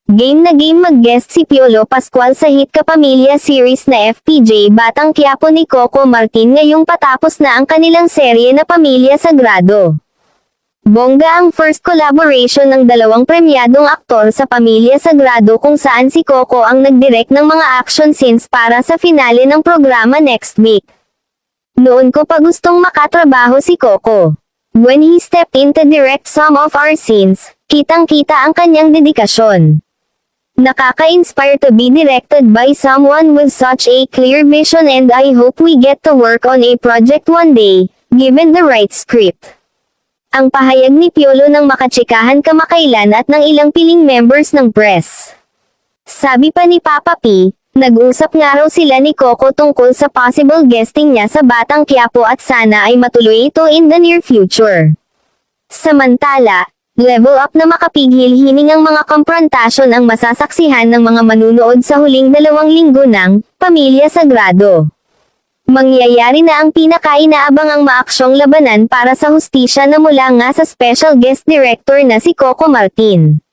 Game na game mag-guest si Piolo Pascual sa hit Kapamilya series na FPJ Batang Quiapo ni Coco Martin ngayong patapos na ang kanilang serye na Pamilya Sagrado. Bongga ang first collaboration ng dalawang premyadong aktor sa Pamilya Sagrado kung saan si Coco ang nagdirect ng mga action scenes para sa finale ng programa next week. Noon ko pa gustong makatrabaho si Coco. When he stepped in to direct some of our scenes, kitang-kita ang kanyang dedikasyon. Nakaka-inspire to be directed by someone with such a clear vision and I hope we get to work on a project one day, given the right script. Ang pahayag ni Piolo nang makachikahan kamakailan at ng ilang piling members ng press. Sabi pa ni Papa P, nag-usap nga raw sila ni Coco tungkol sa possible guesting niya sa Batang Quiapo at sana ay matuloy ito in the near future. Samantala, level up na makapigil hiningang mga komprontasyon ang masasaksihan ng mga manunood sa huling 2 linggo ng Pamilya Sagrado. Mangyayari na ang pinakainaabangang maaksyong labanan para sa hustisya na mula nga sa special guest director na si Coco Martin.